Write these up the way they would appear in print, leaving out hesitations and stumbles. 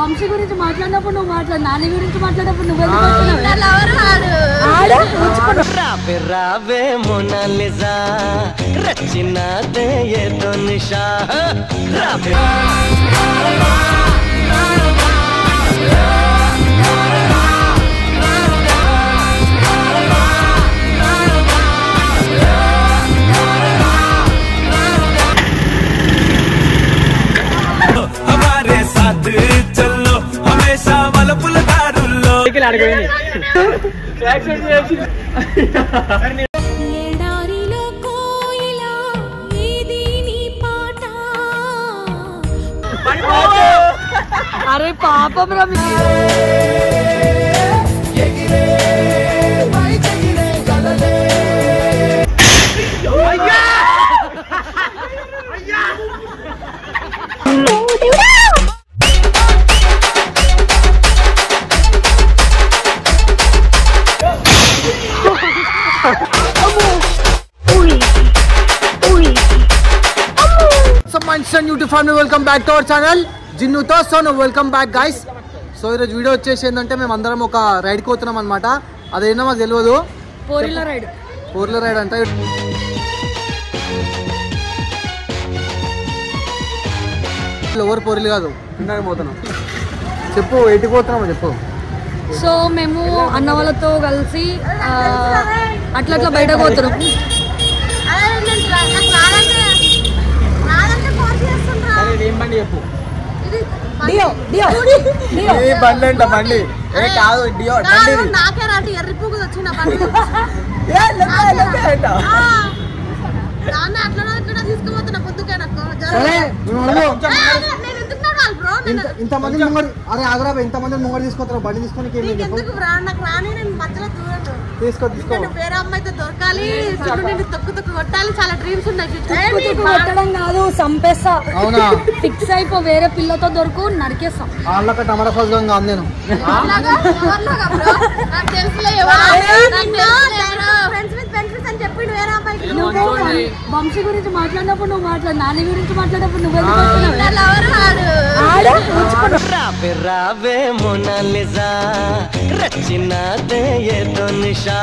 వంశీ గురించి మాట్లాడినప్పుడు నువ్వు మాట్లాడు, నాని గురించి మాట్లాడినప్పుడు నువ్వు రావే మోనాలిసా రచినాదే ఏదో నిషా రావే చల్లో హమేషా వలపుల దారుల్లో ఎడారిలో కోయిలా ఏది నీ పాట అరే పాపం రమి welcome back to our channel జిన్నుతో Sonu. Welcome back guys. So ఈరోజు వీడియో వచ్చేసి ఏంటంటే మేము అందరం ఒక రైడ్ కోతున్నాం అనమాట. అదేందో మాకు తెలియదు, పోరిల రైడ్ అంటే ఎవరు పోరిలు కాదు, పోతున్నాం. చెప్పు ఎటుకు పోతున్నామో చెప్పు. సో మేము అన్న వాళ్ళతో కలిసి అట్లా బయటకు పోతున్నాం. బండి చెప్పు. బండి అంట బండి కాదు డియో నాకే రాటి ఎర్రి పువ్వు వచ్చిన బండి తీసుకుపోతున్నా పొద్దుకే ఇంతమంది ముంగడు. అరే ఆగరా, ఇంతమంది ముంగడు తీసుకొస్తారు బండి తీసుకొని తీసుకో వేరే అమ్మాయితో దొరకాలి, తొక్కు కొట్టాలి, చాలా డ్రీమ్స్ ఉన్నాయి. కొట్టడం కాదు, చంపేస్తా. అవునా? ఫిక్స్ అయిపో, వేరే పిల్లతో దొరకు నరికేస్తాం. వాళ్ళకి టమాటా సాస్ కాదు నేను. వంశీ గురించి మాట్లాడినప్పుడు నువ్వు మాట్లాడు, నాని గురించి మాట్లాడినప్పుడు నువ్వు రావే మోనాలిసా రచినాదే ఏదో నిషా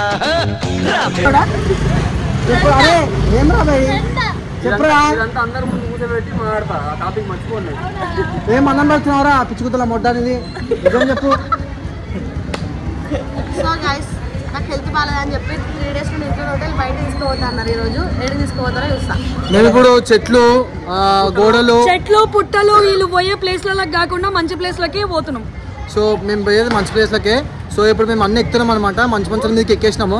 ఏం రాబాయి చెప్పరా. ఏం అన్నం పెడుతున్నారా పిచ్చుకుతల మొడ్డానిది, నిజం చెప్పు. నాకు హెల్త్ బాగాలేదని చెప్పి 3 days నుండి ఇంట్లో హోటల్ బయట తీసుకోవద్దు అన్నారు. ఈ రోజు ఏడు తీసుకోవద్దారో చూస్తా. మేము ఇప్పుడు చెట్లు, గోడలు, పుట్టలు వీళ్ళు పోయే ప్లేస్లలో కాకుండా మంచి ప్లేస్లకే పోతున్నాం. సో మేము పోయేది మంచి ప్లేస్లకే. సో ఇప్పుడు మేము అన్ని ఎక్కుతున్నాం అనమాట. మంచి మంచాల మీదకి ఎక్కేసినాము.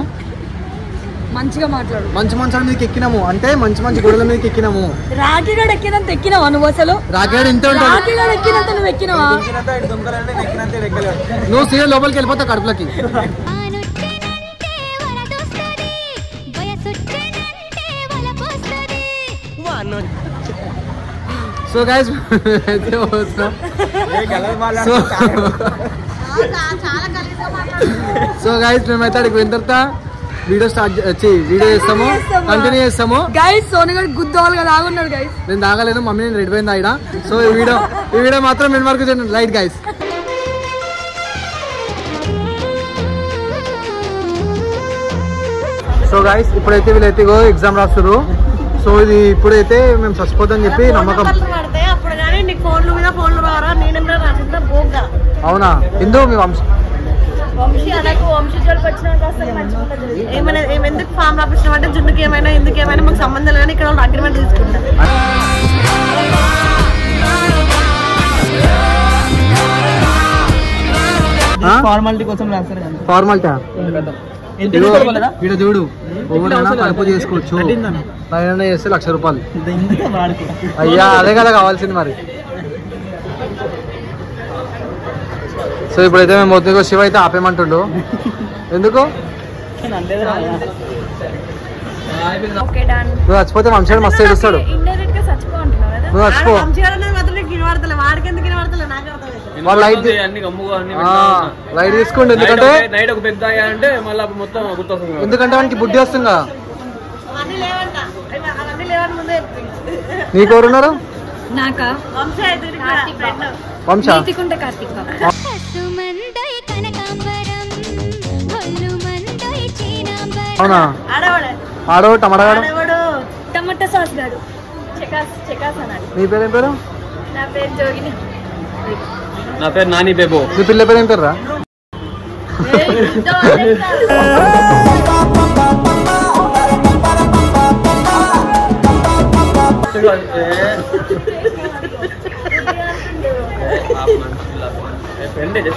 మంచిగా మాట్లాడు. మంచి మంచాల మీదకి ఎక్కినాము అంటే మంచి గోడల మీదకి ఎక్కినాము. రాకిగాడు ఎక్కినంత ఎక్కినావా నువ్వు? అసలు రాకిగాడు ఇంత రాకిగాడు ఎక్కినంత నువ్వు ఎక్కినావా? నువ్వు సీదా లోపలికి వెళ్ళిపోతావు కడుపులకి. సో గైస్ మేమైతే అక్కడికి పోయిన తర్వాత వీడియో చేస్తాము, కంటిన్యూ చేస్తాము. గైస్ సోనిగాడు గుద్దోలు కదా ఆగున్నాడు గైస్. నేను తాగలేను, మమ్మీ నేను రెడీ పోయింది ఆయన. సో ఈ వీడియో మాత్రం మేము వరకు చేయండి లైట్ గైస్. సో గైస్ ఇప్పుడైతే వీళ్ళైతే ఎగ్జామ్ రాస్తారు. సో ఇది ఇప్పుడైతే మేము చచ్చిపోతామని చెప్పి నమ్మకం. అవునా? హిందూ మీ వంశీ ఎందుకు ఫామ్ రాపించడం అంటే జున్నుకి ఏమైనా ఎందుకు ఏమైనా మాకు సంబంధం లేని ఇక్కడ అగ్రిమెంట్ తీసుకుంటాం. ఫార్మాలిటీ కోసం ఫార్మాలిటీ వీడు చూడు, ఎవరైనా కడుపు చేసుకోవచ్చు, నైనా చేస్తే 1,00,000 రూపాయలు. అయ్యా అదే కదా కావాల్సింది మరి. సో ఇప్పుడైతే మేము మొత్తం శివ అయితే ఆపేయమంటుండు. ఎందుకు? నువ్వు చచ్చిపోతే వంశాడు మస్తు ఏడుస్తాడు. నువ్వు చచ్చిపో. లైట్ తీసుకోండి, ఎందుకంటే వానికి బుద్ధి వస్తుందా. నీకెవరున్నారు? వంశ అవునా ఆడో టమాటా టమాటా సాస్ గాడు చెకాస్ అన్నాడు. నీ పేరు ఏం పేరు? నా పేరు జోగిని. నా పేరు నాని బేబో. నీ పిల్ల పేరు ఏం పేరు రా?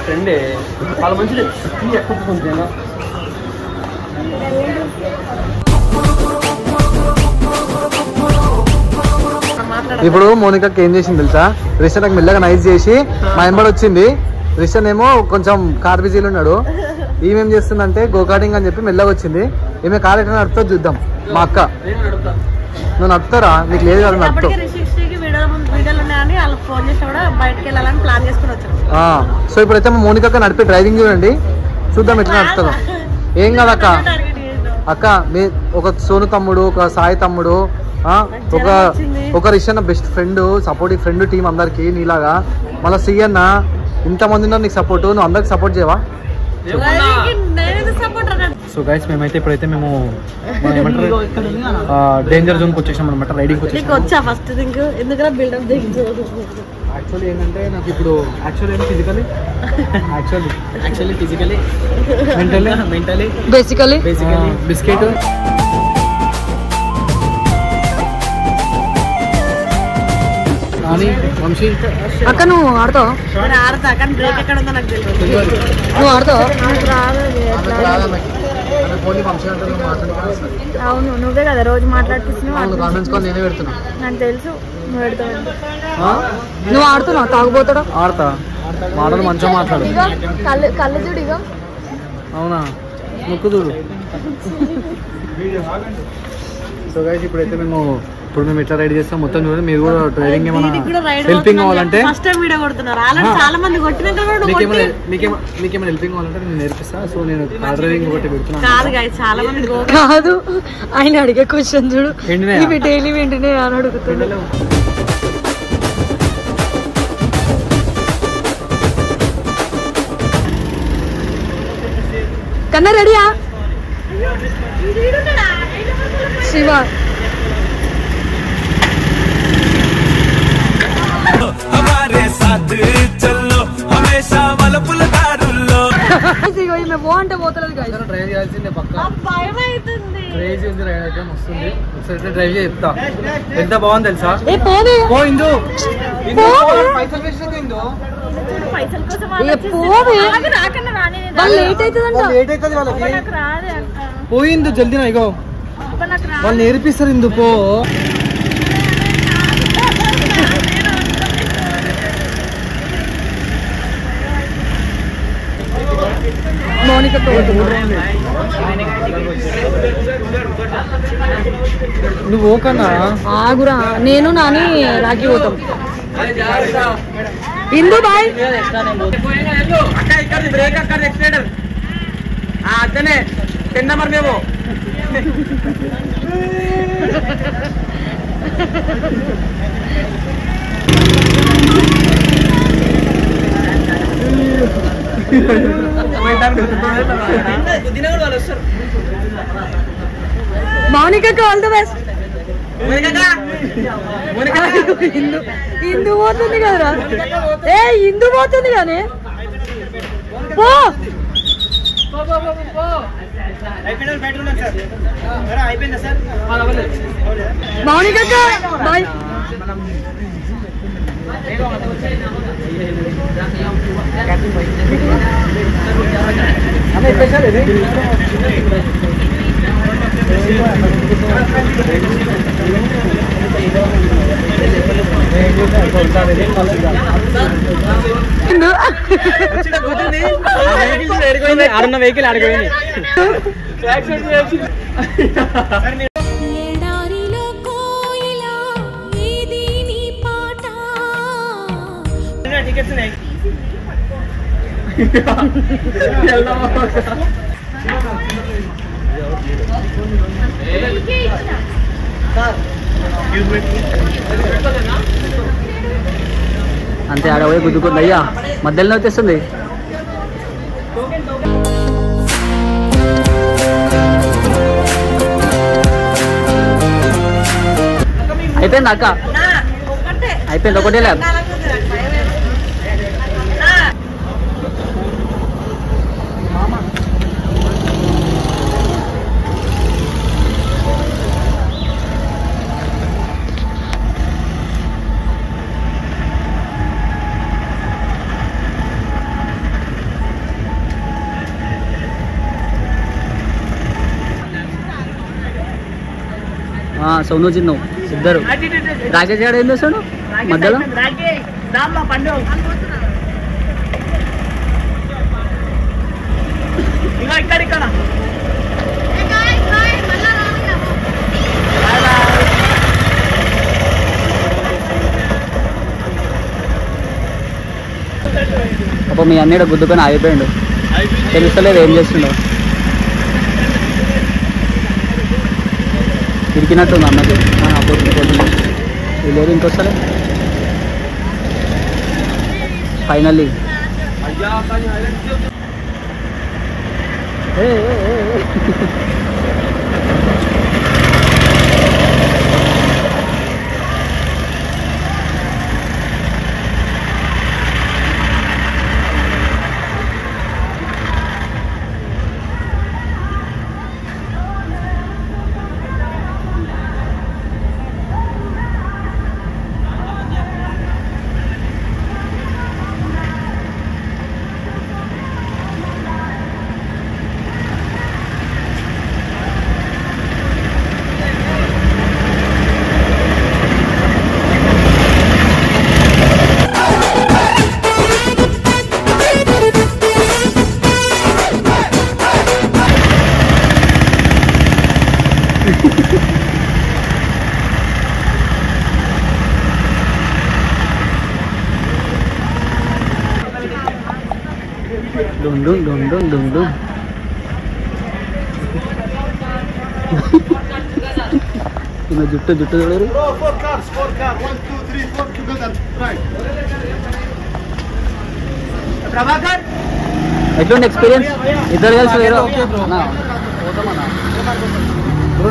ఫ్రెండే చాలా మంచిది. ఇప్పుడు మోనికాకి ఏం చేసింది తెలుసా? రిషన్ నాకు మెల్లగా నైస్ చేసి మా ఎంబడి వచ్చింది. రిషన్ ఏమో కొంచెం కార్ బిజీలో ఉన్నాడు. ఈమెం చేస్తుందంటే గోకాటింగ్ అని చెప్పి మెల్లగా వచ్చింది. ఈమె కార్ ఎట్లా నడుపుతో చూద్దాం. మా అక్క నువ్వు నడుపుతారా? నీకు లేదు కదా నడుపుతావు. సో ఇప్పుడైతే మా మోనికా నడిపి డ్రైవింగ్ చూడండి, చూద్దాం ఎట్లా నడుపుతారో. ఏం కాదు అక్క. అక్క మీ ఒక సోను తమ్ముడు, ఒక సాయి తమ్ముడు, ఒక Rishan best friend, supportive friend team అందరికి నీలాగా. మళ్ళీ సీఎన్న ఇంతమంది ఉన్నారు నీకు సపోర్ట్. నువ్వు అందరికి సపోర్ట్ చేయవా? సో గైస్ మేమైతే ఇప్పుడైతే మేము డేంజర్ జోన్కి వచ్చేసాం అనమాట. రైడింగ్ యాక్చువల్లీ ఏంటంటే నాకు ఇప్పుడు physically mentally basically biscuit Vamshi అక్క నువ్వు ఆడతావు? బ్రేక్ ఎక్కడ ఉందో నాకు తెలియదు. నువ్వు ఆడతావు? అవును నువ్వే కదా రోజు మాట్లాడుతున్నావు. నేనే పెడుతున్నా. నాకు తెలుసు నువ్వు పెడతావు. నువ్వు ఆడుతున్నావు? తాగుపోతాడు. ఆడతా. మాటలు మంచిగా మాట్లాడు. కళ్ళు చూడు. ఇగో అవునా? ముక్కు చూడు. సో గైస్ ఇప్పుడైతే మేము ఎట్లా రైడ్ చేస్తాం మొత్తం చూడండి. మీరు కూడా డ్రైవింగ్ ఏమైనా హెల్పింగ్ కావాలంటే మీకేమైనా హెల్పింగ్ కావాలంటే నేను నేర్పిస్తా. సో నేను కార్ డ్రైవింగ్ ఒకటి పెడుతున్నాను. కాదు ఆయన అడిగే క్వశ్చన్ చూడు. డైలీ వెంటనే అని అడుగుతున్నాడు. కన్నా రెడీయా? శివ బాగుంటే పోతలేదు. డ్రైవ్ చేయాల్సిందే పక్కా. క్రేజీ ఉంది రైడ్ అయితే వస్తుంది. ఒకసారి డ్రైవ్ చేసి చెప్తా. ఎంత బాగుంది తెలుసా? పోయిందు పైసలు వేసేది ఇందు. లేట్ అవుతుంది వాళ్ళకి. పోయిందు జల్దీ. ఇగో వాళ్ళు నేర్పిస్తారు ఇందు. పో మౌనిక నువ్వు ఓకన్నా ఆగురా. నేను నాని రాకి పోతాం. ఇందు బాయ్. బ్రేక్ అక్కడ ఎక్స్లేటర్ అద్దనే 10 నెంబర్ మేము మౌనిక ఆల్ ద బెస్ట్. ఇందు పోతుంది కదరా? ఇందు పోతుంది కానీ పో. మౌనిక బాయ్. ఆడున్న వెహికల్ ఆడిపోయింది. అంతే ఆడ పోయి గుద్దుకుంది అయ్యా మధ్యలో వచ్చేస్తుంది. అయిపోయింది అక్క, అయిపోయింది ఒకటే ల్యాబ్. సోను చిన్ను ఇద్దరు. రాకేష్ గారు ఏం చేస్తాడు మధ్యలో? అప్పుడు మీ అన్నయ్య గుద్దుకొని ఆగిపోయాడు, తెలుస్తలేదు ఏం చేస్తుండో. ఇరికినట్టుంది అన్నది. పోతుంది లేదు ఇంకొస్తలే. ఫైనల్లీ డుండు డుండు డుండు. జుట్టు జుట్టు చూడరు. ఎట్లుంది ఎక్స్పీరియన్స్? ఇద్దరు కలిసి వేరు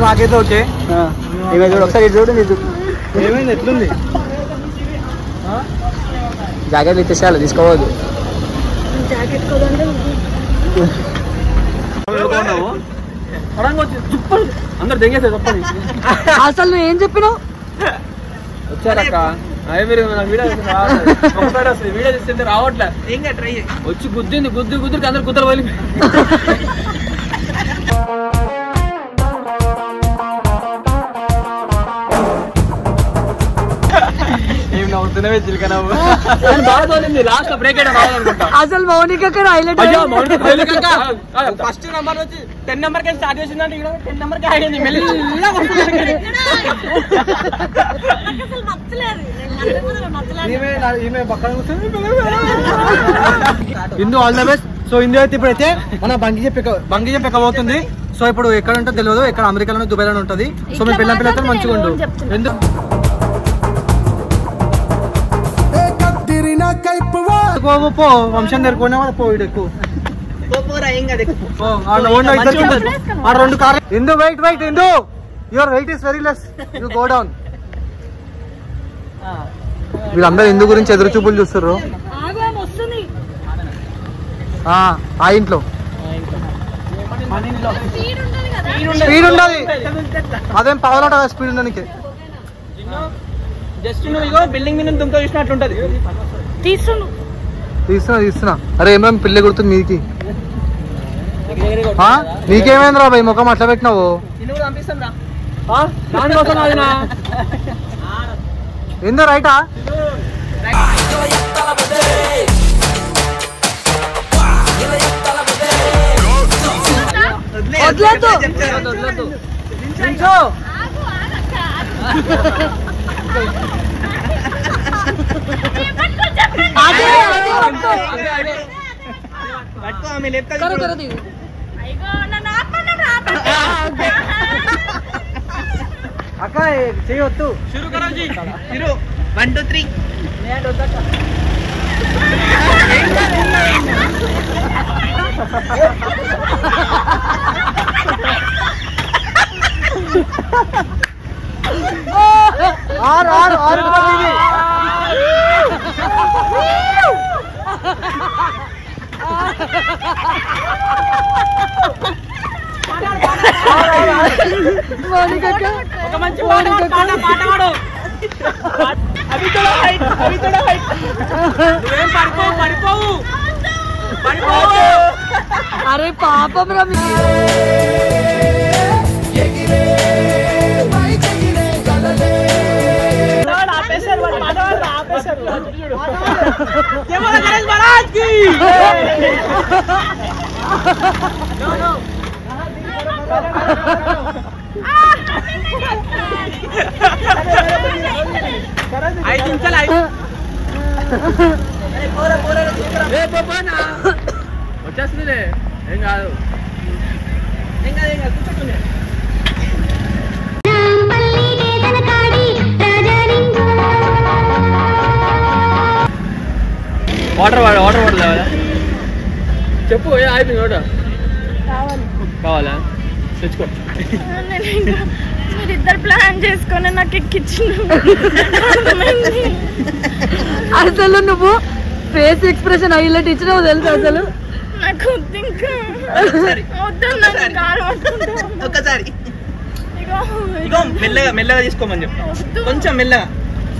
నాకైతే ఓకే. ఇవి చూడు ఒకసారి, ఇది చూడు. ఇది ఏమైంది? ఎట్లుంది? జాకెట్లు ఇచ్చేసేయాలి, తీసుకోవద్దు. అందరు దెంగేసా చెప్పండి. అసలు నువ్వు ఏం చెప్పినావు? వచ్చారక్క మీరు వీడియో తీస్తుంటే రావట్లే. వచ్చి గుద్దింది, గుద్దురికి అందరు గుద్దలు వదిలి. ఏం నవ్వుతున్నావే చిలిక నవ్వు. బాగా తోలింది లాస్ట్ లో బ్రేక్ అయినా రావాలనుకుంటా. అసలు మౌనిక హైలైట్. ఫస్ట్ నెంబర్ వచ్చి 10 నెంబర్ కి స్టార్ట్ చేసిందంటే 10 నెంబర్ కి ఆగింది. ఇందు ఆల్ ద బెస్ట్. సో ఇందు అయితే ఇప్పుడైతే మన బంగి చెప్పి ఎక్కబోతుంది. సో ఇప్పుడు ఎక్కడ ఉంటుందో తెలియదు, ఎక్కడ అమెరికాలోనే దుబాయ్లోనే ఉంటుంది. సో మీ పిల్లలతో మంచిగా ఉండు. ఎందుకు పో వంశం దగ్గర పో ఎక్కువ 2 కార్లు. Indu wait Indu, your weight is very less, you go down. వీళ్ళందరూ ఇందు గురించి ఎదురు చూపులు చూస్తారు. ఆ ఇంట్లో స్పీడ్ ఉండాలి, అదేం పవర్ స్పీడ్ ఉండడానికి. జస్ట్ నువ్వు బిల్డింగ్ మీద దుంక చూసినట్లుంటది. తీస్తున్నా. అరే ఏమేమి పిల్ల గుర్తుంది మీకి? నీకేమైందిరా భయ్ ముఖం అట్లా పెట్టినావు? ఏందో రైటా? అక్క చేయొద్దు. 1 2 3 ఒక మంచి పాట పాడు. అవి కూడా హైట్ నువ్వేం పడిపోవు. అరే పాపం రమి ఆపేశారు వచ్చేస్తుందిలే ఏం కాదు వాటర్ వాడలేదా చెప్పు అయిపోయింది నోట కావాలా తెచ్చుకో మీరిద్దరు ప్లాన్ చేసుకొని నాకు ఎక్కించిన అసలు నువ్వు ఫేస్ ఎక్స్ప్రెషన్ హైలైట్ ఇచ్చినావు తెలుసు అసలు నాకు ఒక్కసారి మెల్లగా తీసుకోమని చెప్పు కొంచెం మెల్లగా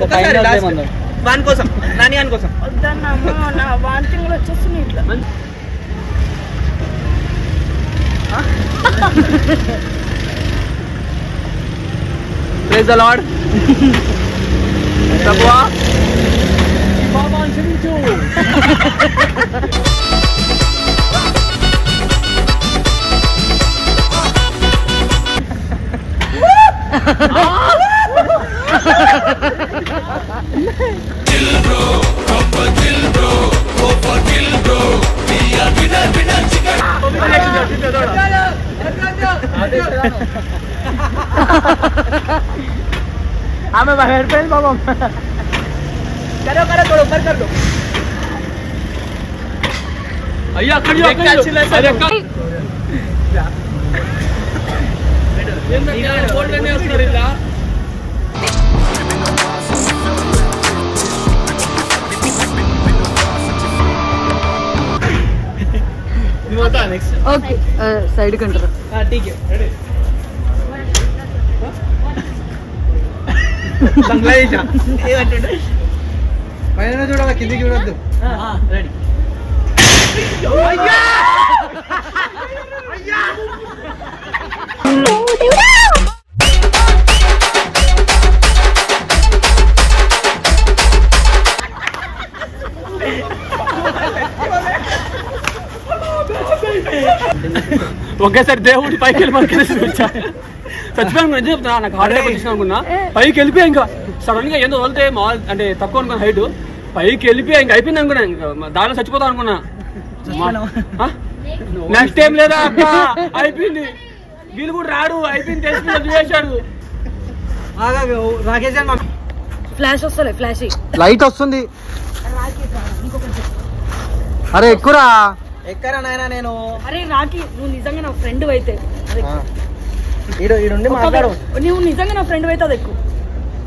ఒకసారి వాని కోసం నాని అని కోసం వద్దన్నా వాంతింగ్ వచ్చేస్తుంది ఇట్లా ప్రైజ్ ది లార్డ్ ప్రభువా బాబాను క్షమించు हमें बाहर पे बाबा करो थोड़ा ऊपर कर दो अय्या खड़ियो अरे बोलने వస్తారిల్ల नी बता नेक्स्ट ओके साइड कंट्रोल हां ठीक है रेडी బంగ్లాదేశ్ ఏమంటుండే పైన చూడాలి కిందికి చూడొద్దు రెడీ అయ్యా అయ్యా ఒకేసారి దేవుడి పైకి వెళ్ళి మనకి వచ్చా చచ్చిపోయాను అని చెప్తున్నా నాకు హార్ట్ అటాక్ వచ్చిన అనుకున్నా పైకి వెళ్ళిపోయా ఇంకా సడన్ గా ఏందో వదిలితే మాల్ అంటే తక్కువ అనుకున్నా హైట్ పైకి వెళ్ళిపోయా ఇంకా అయిపోయింది అనుకున్నా ఇంకా దానిలో చచ్చిపోతాం అనుకున్నా నెక్స్ట్ టైం లేదా అక్క అయిపోయింది వీళ్ళు కూడా రాడు అయిపోయింది తెలిసి చేశాడు ఫ్లాష్ వస్తలే ఫ్లాష్ లైట్ వస్తుంది అరే ఎక్కురా ఎక్కరా నాయనా నేను అరే రాకి నువ్వు నిజంగా నా ఫ్రెండ్ అయితే ఈడుండి మాట్లాడు నువ్వు నిజంగా నా ఫ్రెండ్ అయితే అది ఎక్కువ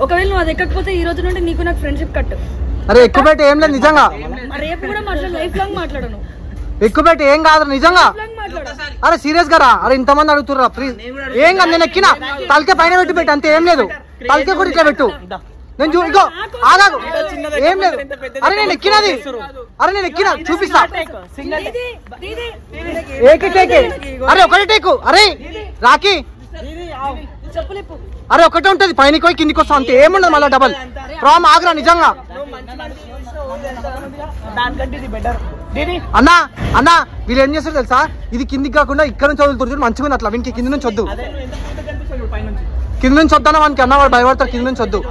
ఒకవేళ నువ్వు అది ఎక్కకపోతే ఈ రోజు నుండి నీకు నాకు ఫ్రెండ్షిప్ కట్ అరే ఎక్కువ పెట్టి ఏం లేదు నిజంగా రేపు కూడా మాట్లాడు లైఫ్ లాంగ్ మాట్లాడను ఎక్కువ పెట్టి ఏం కాదు నిజంగా అరే సీరియస్ గా రా అరే ఇంతమంది అడుగుతుర్రా ప్లీజ్ ఏం కాదు నేను ఎక్కినా తలకే పైన పెట్టి పెట్టు అంతే ఏం లేదు తలకే కూడా ఇట్లా పెట్టు నేను ఇగో ఆగాగు ఏం లేదు అరే నేను ఎక్కినది అరే నేను ఎక్కినా చూపిస్తా ఏకే టేకే అరే ఒకటే టేకు అరే రాకి అరే ఒకటే ఉంటది పైనకి పోయి కిందికి వస్తా అంతే ఏముండదు మళ్ళీ డబల్ ప్రామ్ ఆగ్రా నిజంగా అన్నా అన్నా వీళ్ళు ఏం చేస్తారు తెలుసా ఇది కిందికి కాకుండా ఇక్కడ నుంచి వదులుతారు మంచిగా ఉంది అట్లా వీనికి కింది నుంచి వద్దు కింది నుంచి వద్దానా వానికి అన్న వాడు భయపడతారు కింది నుంచి వద్దు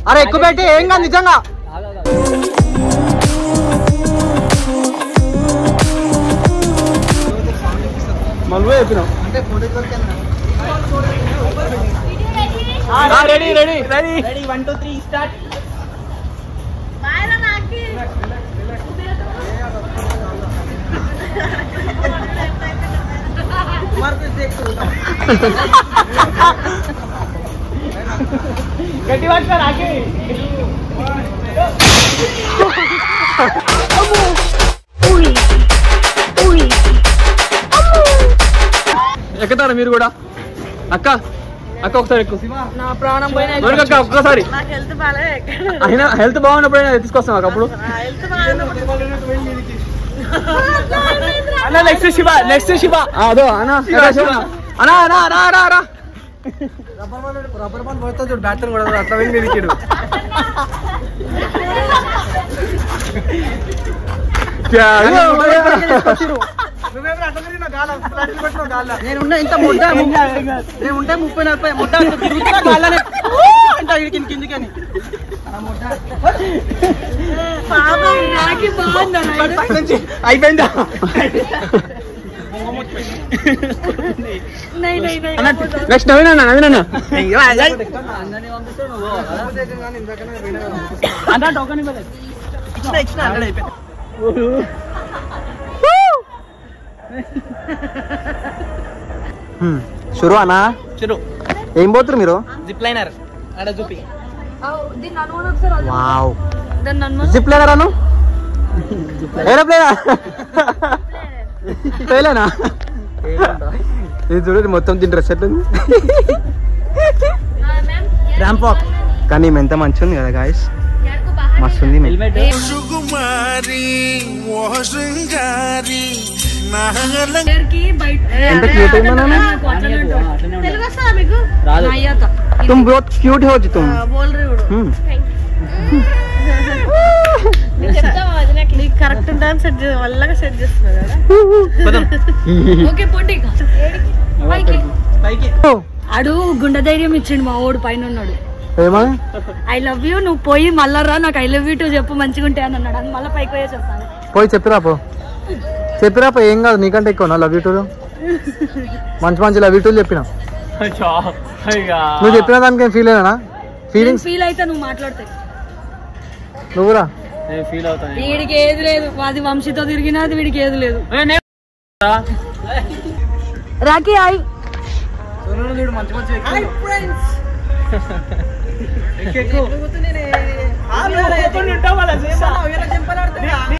అరే ఎక్కువ పెట్టి ఏం కాదు నిజంగా మళ్ళీ చెప్పినాం ready ready ready ready 1 2 3 start గట్టి పట్టుకో రాకి. ఎక్కుతారా మీరు కూడా? అక్క అక్క ఒకసారి ఎక్కువ. నా ప్రాణం పోయినా అక్క ఒక్కసారి. నాకు హెల్త్ బాగాలే. అయినా హెల్త్ బాగున్నప్పుడు తీసుకొస్తాం అప్పుడు. హెల్త్ అన్న నెక్స్ట్ శివ, నెక్స్ట్ శివ. అదో అన్న అన్నా అన్నా రా రా రా. రబ్బర్ బాల్ పడుతుంది చూడు, బ్యాటర్ కూడా అట్లా వెళ్ళి దిక్కిడు. నేనున్నా ఇంత ముద్ద, నేనుంటే 30-40 ముద్ద కిందికని అయిపోయిందా? నెక్స్ట్ నవీన్ అన్న, నవీన్ అన్న. ఇచ్చిన అయిపోయింది. షురు అన్నా, ఏం పోతురు మీరు? జిప్ లైనర్ ఆడ చూపి. వావ్, జిప్ లైనర్ అను, ఏరోప్లేనా? పేలేనా? ఇది చూడండి మొత్తం దీని డ్రెస్ ఎట్లుంది. ర్యాంప్ వాక్ కానీ ఎంత మంచి ఉంది కదా గాయస్, మస్తు ఉంది. ఎంత క్యూట్ అయినా తెలుగు వస్తుందా మీకు? तुम बहुत क्यूट हो जी तुम. बोल रही हूँ నీకు కరెక్ట్ ఉంటుందని సెట్ వల్లగా సెట్ చేస్తున్నా కదా. ఓకే పొండి పైకి అడు గుండె ధైర్యం ఇచ్చిండు మా ఓడు పైన ఉన్నాడు. ఏమని? ఐ లవ్ యూ, నువ్వు పోయి మళ్ళా రా, నాకు ఐ లవ్ యూ టూ చెప్పు మంచిగా ఉంటాయి అని అన్నాడు. మళ్ళీ పైకి పోయే చెప్తాను. పోయి చెప్పిరా పో, చెప్పిరా పో. ఏం కాదు, నీకంటే ఎక్కువ లవ్ యూ టూ. మంచి మంచి లవ్ యూ టూలు చెప్పిన. నువ్వు చెప్పిన దానికి ఫీల్ అయినా ఫీలింగ్స్ ఫీల్ అయితే నువ్వు మాట్లాడితే నువ్వురా ఫీల్ అవుతాను. వీడికి ఏది లేదు, అది వంశీతో తిరిగినది, వీడికి ఏది లేదు. రాఖీ హాయ్. మంచి మంచి